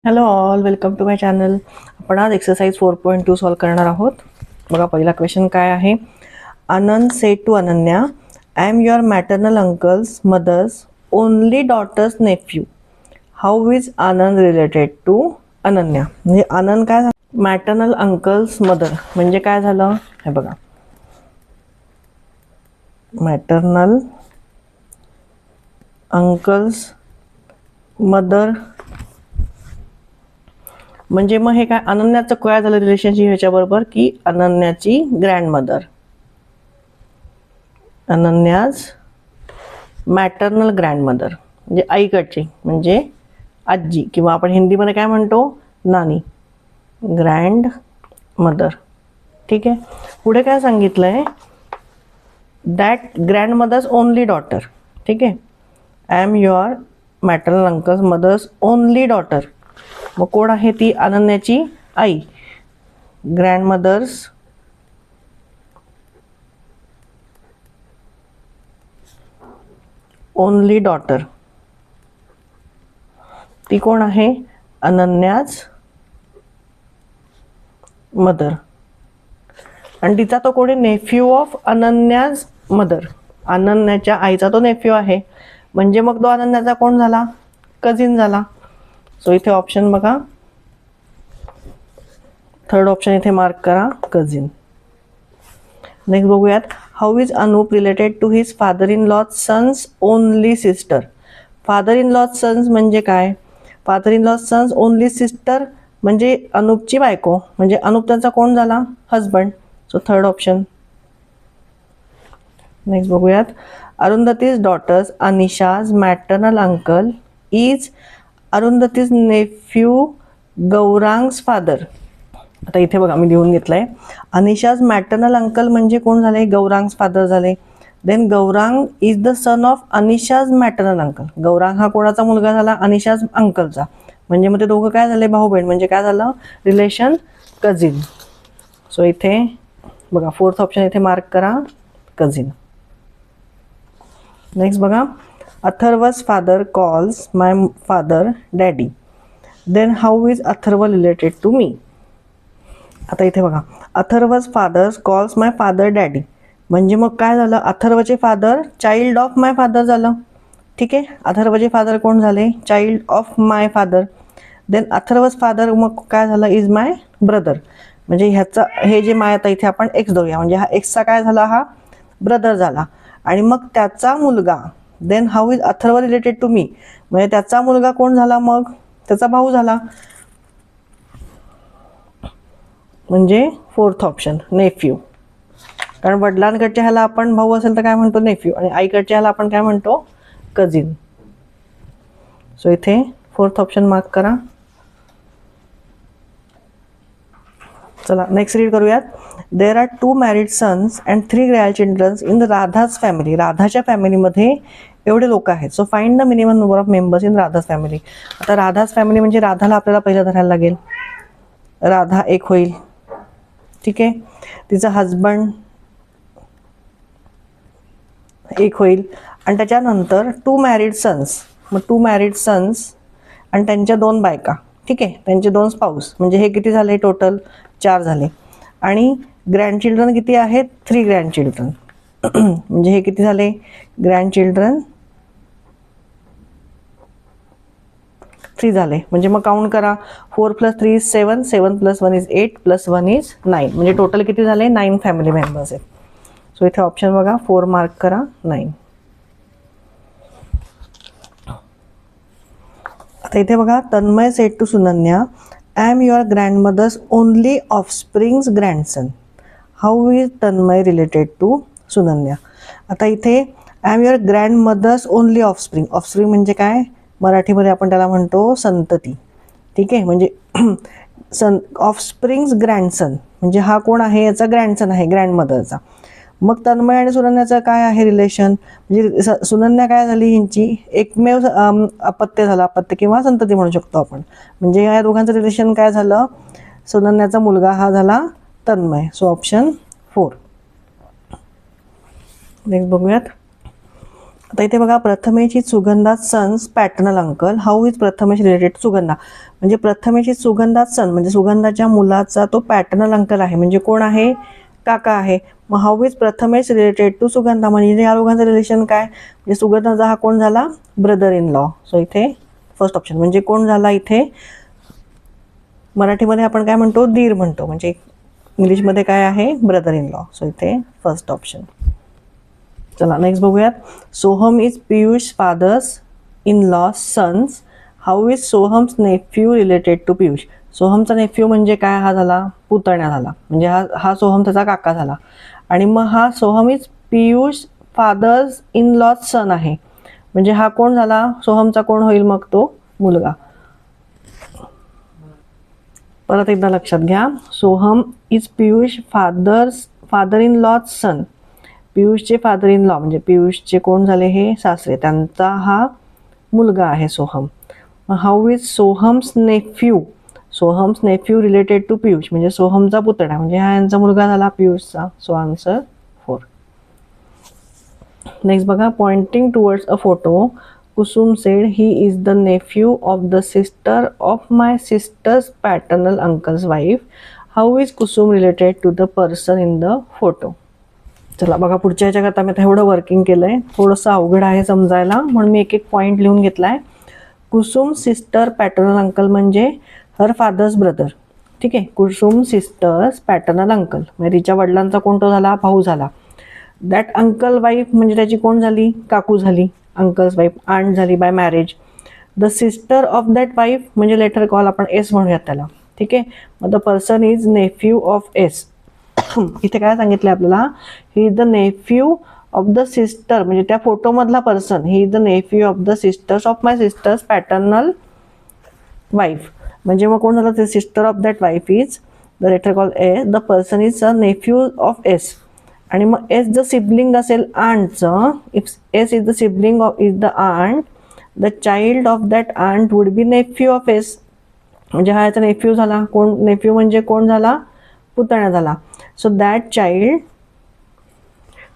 Hello all, welcome to my channel. आपण आज exercise 4.2 solve करणार आहोत. बघा, पहिला क्वेश्चन काय आहे. Anand said to Ananya, I am your maternal uncle's mother's only daughter's nephew. How is Anand related to Ananya. म्हणजे आनंद काय, मॅटर्नल अंकल्स मदर म्हणजे काय झालं हे बघा. मॅटर्नल अंकल्स मदर म्हणजे मग हे काय, अनन्याचं काय झालं रिलेशनशिप ह्याच्याबरोबर की अनन्याची ग्रँडमदर, अनन्याज मॅटर्नल ग्रँडमदर म्हणजे आईकडची म्हणजे आजी, किंवा आपण हिंदीमध्ये काय म्हणतो नानी, ग्रँड मदर. ठीक आहे. पुढे काय सांगितलंय, that grandmother's only daughter. ठीक आहे. I am your maternal uncle's mother's only daughter. मग कोण आहे ती, अनन्याची आई, ग्रँडमदर्स ओनली डॉटर. ती कोण आहे, अनन्याज मदर. आणि तिचा तो कोणी, नेफ्यू ऑफ अनन्याज मदर. अनन्याच्या आईचा तो नेफ्यू आहे, म्हणजे मग तो अनन्याचा कोण झाला, कझिन झाला. सो इथे ऑप्शन बघा, थर्ड ऑप्शन इथे मार्क करा, कझिन. नेक्स्ट बघूयात. How is Anoop related to his father in law's son's only sister. Father in law's son's म्हणजे काय, father in law's son's only sister म्हणजे अनूपची बायको, म्हणजे अनूप त्यांचा कोण झाला, husband. So third option. Next बघूयात. Arundhati's daughter's Anisha's maternal uncle is Arundhati's nephew Gaurang's father. आता इथे बघा, मी लिहून घेतलंय. अनिशाज मॅटर्नल अंकल म्हणजे कोण झाले, गौरांग्स फादर झाले. Then Gaurang is the son of Anisha's maternal uncle. Gaurang हा कोणाचा मुलगा झाला, अनिशाज अंकलचा. म्हणजे मग ते दोघं काय झाले, भाऊ बहीण. म्हणजे काय झालं, रिलेशन कझिन. सो इथे बघा, फोर्थ ऑप्शन इथे मार्क करा, कझिन. नेक्स्ट बघा. Atharva's father calls my father daddy. Then how is Atharva related to me. आता इथे बघा, Atharva's father calls my father daddy म्हणजे मग काय झालं, अथर्वचे father child of my father झालं. ठीक आहे. अथर्वचे फादर कोण झाले, child of my father. Then Atharva's father मग काय झालं, इज माय ब्रदर. म्हणजे ह्याचा, हे जे माय, आता इथे आपण एक्स धरूया, म्हणजे हा एक्सचा काय झाला, हा ब्रदर झाला. आणि मग त्याचा मुलगा, then how is Atharva related to me म्हणजे त्याचा मुलगा कोण झाला, मग त्याचा भाऊ झाला. म्हणजे फोर्थ ऑप्शन, नेफ्यू. कारण वडिलांकडच्या ह्याला आपण भाऊ असेल तर काय म्हणतो, नेफ्यू. आणि आईकडच्या ह्याला आपण काय म्हणतो, कझिन. सो इथे फोर्थ ऑप्शन मार्क करा. चला नेक्स्ट रीड करूयात. There are 2 married sons and 3 grand childrens in Radha's family. राधाच्या फॅमिलीमध्ये एवढे लोक आहेत. So find the minimum number of members in Radha's family. आता राधाज फॅमिली म्हणजे राधाला आपल्याला पहिलं धरायला लागेल. राधा एक होईल. ठीक आहे. तिचा हजबंड एक होईल. आणि त्याच्यानंतर 2 मॅरिड सन्स, मग 2 मॅरिड सन्स आणि त्यांच्या 2 बायका. ठीक आहे, त्यांचे 2 स्पाऊस, म्हणजे हे किती झाले, टोटल 4 झाले. आणि ग्रँडचिल्ड्रन किती आहेत, 3 ग्रँडचिल्ड्रन. म्हणजे हे किती झाले, ग्रँडचिल्ड्रन 3 झाले. म्हणजे मग काउंट करा, 4 + 3 इज 7, 7 + 1 इज 8 + 1 इज 9. म्हणजे टोटल किती झाले, 9 फॅमिली मेंबर्स आहेत. सो इथे ऑप्शन बघा, 4 मार्क करा, 9. आता इथे बघा, Tanmay said to Sunanya, I am your grandmother's only offspring's grandson. How is Tanmay related to Sunanya. आता इथे I am your grandmother's only offspring. Offspring म्हणजे काय, मराठीमध्ये आपण त्याला म्हणतो संतती. ठीक आहे. म्हणजे ऑफस्प्रिंग्स ग्रँडसन म्हणजे हा कोण आहे, याचा ग्रँडसन आहे, ग्रँडमदरचा. मग तन्मय आणि सुनन्याचं काय आहे रिलेशन, म्हणजे सुनन्या काय झाली, हिंची एकमेव अपत्य झालं, अपत्य किंवा संतती म्हणू शकतो आपण. म्हणजे या दोघांचं रिलेशन काय झालं, सुनन्याचा मुलगा हा झाला तन्मय. So option 4. नेक्स्ट बघूयात. आता इथे बघा, Prathamesh is Sugandha's son's paternal uncle. How is Prathamesh related to Sugandha. म्हणजे प्रथमेश इज सुगंधाज सन म्हणजे सुगंधाच्या मुलाचा तो पॅटर्नल अंकल आहे. म्हणजे कोण आहे? काका आहे. मग how is Prathamesh related to Sugandha म्हणजे या दोघांचं रिलेशन काय? म्हणजे सुगंधाचा हा कोण झाला? Brother in law. सो इथे फर्स्ट ऑप्शन. म्हणजे कोण झाला इथे? मराठीमध्ये आपण काय म्हणतो? दीर म्हणतो. म्हणजे इंग्लिशमध्ये काय आहे? Brother in law. सो इथे फर्स्ट ऑप्शन. चला नेक्स्ट बघूयात. Soham is Piyush father's in law sons. How is Soham's nephew related to Piyush. सोहमचा नेफ्यू म्हणजे काय? हा झाला पुतण्या झाला. म्हणजे हा सोहम त्याचा काका झाला. आणि मग हा Soham is Piyush father's in law son आहे. म्हणजे हा कोण झाला? सोहमचा कोण होईल मग? तो मुलगा. परत एकदा लक्षात घ्या. Soham is Piyush father in law son. पियुषचे फादर इन लॉ म्हणजे पियुषचे कोण झाले? हे सासरे. त्यांचा हा मुलगा आहे Soham. How is Soham's nephew. Soham's nephew related to Piyush म्हणजे सोहमचा पुतण्या म्हणजे हा यांचा मुलगा झाला पियुषचा. So answer 4. नेक्स्ट बघा. Pointing towards a photo Kusum said he is the nephew of the sister of my sister's paternal uncle's wife. How is Kusum related to the person in the photo. चला बघा, पुढच्या ह्याच्याकरता मी आता एवढं वर्किंग केलं आहे. थोडंसं अवघड आहे समजायला म्हणून मी एक एक पॉईंट लिहून घेतला आहे. कुसुम सिस्टर पॅटर्नल अंकल म्हणजे हर फादर्स ब्रदर. ठीक आहे. कुसुम सिस्टर्स पॅटर्नल अंकल म्हणजे तिच्या वडिलांचा कोणतो झाला? भाऊ झाला. दॅट अंकल वाईफ म्हणजे त्याची कोण झाली? काकू झाली. अंकल्स वाईफ आंट झाली by marriage. The sister of that wife म्हणजे लेटर कॉल आपण एस म्हणूयात त्याला. ठीक आहे. मग the person is nephew of S. इथे काय सांगितलं आपल्याला? He is the nephew of the sister म्हणजे त्या फोटोमधला person. He is the nephew of the sisters of my sister's paternal wife. म्हणजे मग कोण झालं? ते sister of that wife is the letter call S. The person is a nephew of S. आणि मग एस जर सिबलिंग असेल आंटचं, if S is the sibling of is the aunt, the child of that aunt would be nephew of S. म्हणजे हा याचा नेफ्यू झाला. कोण? नेफ्यू म्हणजे कोण झाला? पुतण्या झाला. So that child.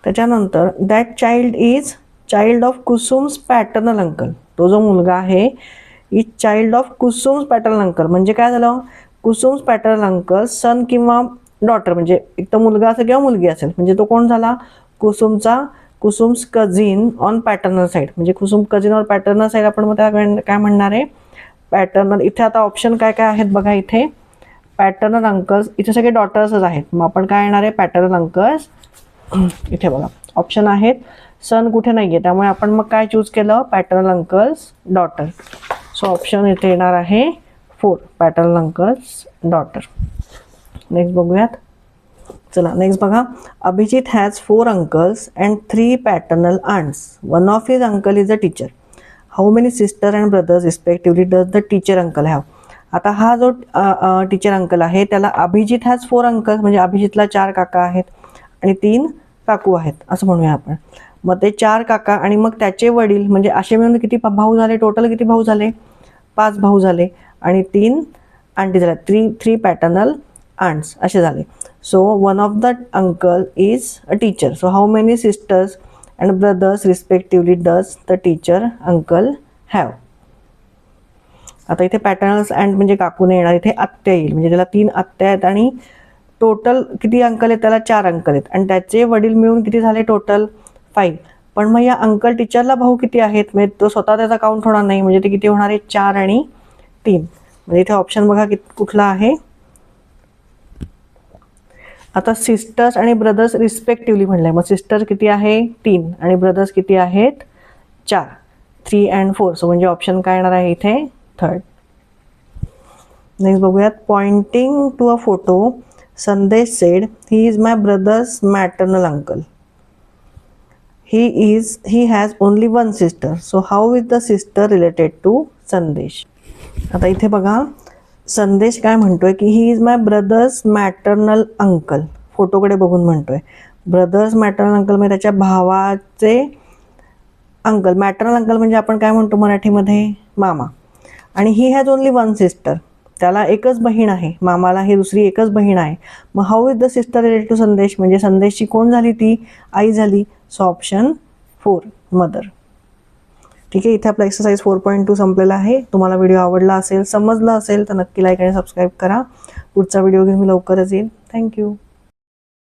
त्याच्यानंतर that child is child of Kusum's paternal uncle. तो जो मुलगा आहे is child of Kusum's paternal uncle. म्हणजे काय झालं? कुसुम्स पॅटर्नल अंकल सन किंवा डॉटर म्हणजे एक तर मुलगा असेल किंवा मुलगी असेल म्हणजे तो कोण झाला? कुसुम्स कझिन ऑन पॅटर्नल साईड. म्हणजे Kusum cousin on paternal side आपण मग त्याला काय म्हणणार आहे? पॅटर्नल. इथे आता ऑप्शन काय काय आहेत बघा. इथे पॅटर्नल अंकल्स, इथे सगळे डॉटर्सच आहेत. मग आपण काय येणार आहे? Paternal uncles. इथे बघा ऑप्शन आहेत. सन कुठे नाही आहे त्यामुळे आपण मग काय चूज केलं? Paternal uncle's daughter. So option इथे येणार आहे 4 पॅटर्नल अंकल्स डॉटर. नेक्स्ट बघूयात. चला नेक्स्ट बघा. Abhijit has 4 uncles and 3 paternal aunts. One of his uncle is a teacher. How many sister and brothers respectively does the teacher uncle have. आता हा जो teacher uncle आहे त्याला अभिजित हॅज 4 अंकल्स म्हणजे अभिजितला 4 काका आहेत आणि 3 काकू आहेत असं म्हणूया आपण. मग ते 4 काका आणि मग त्याचे वडील म्हणजे असे मिळून किती भाऊ झाले? टोटल किती भाऊ झाले? 5 भाऊ झाले आणि 3 आंटी झाल्या. 3 पॅटर्नल आंट्स असे झाले. So one of the uncle is a teacher. So how many sisters and brothers respectively does the teacher uncle have. आता इथे पॅटर्नल्स अँड म्हणजे काकूने येणार. इथे आत्या येईल म्हणजे त्याला 3 आत्या आहेत आणि टोटल किती अंकल आहेत? त्याला 4 अंकल आहेत आणि त्याचे वडील मिळून किती झाले? टोटल 5. पण मग या अंकल टीचरला भाऊ किती आहेत? म्हणजे तो स्वतः त्याचा काउंट होणार नाही म्हणजे ते किती होणार आहे? 4 आणि 3. म्हणजे इथे ऑप्शन बघा कुठला आहे. आता सिस्टर्स आणि ब्रदर्स रिस्पेक्टिव्हली म्हणलंय. मग सिस्टर किती आहे? 3 आणि ब्रदर्स किती आहेत? 4. 3 and 4. सो म्हणजे ऑप्शन काय येणार आहे इथे? 3rd. नेक्स्ट बघूयात. पॉइंटिंग टू अ फोटो संदेश sed he is my brother's maternal uncle. he has only one sister. So how is the sister related to संदेश? आता इथे बघा संदेश काय म्हणतोय की he is my brother's maternal uncle. फोटोकडे बघून म्हणतोय ब्रदर्स मॅटर्नल अंकल म्हणजे त्याच्या भावाचे अंकल. मॅटर्नल अंकल म्हणजे आपण काय म्हणतो मराठीमध्ये? मामा. आणि he has only one sister. त्याला एकच बहीण आहे. मामाला ही दुसरी एकच बहीण आहे. मग how is the sister related to Sandesh म्हणजे संदेशची कोण झाली? ती आई झाली. So option 4 mother. ठीक आहे, इथे आपला एक्सरसाइज 4.2 संपलेला आहे. तुम्हाला व्हिडिओ आवडला असेल, समजला असेल तर नक्की लाईक आणि सबस्क्राईब करा. पुढचा व्हिडिओ घेऊन मी लवकरच येईल. थँक्यू.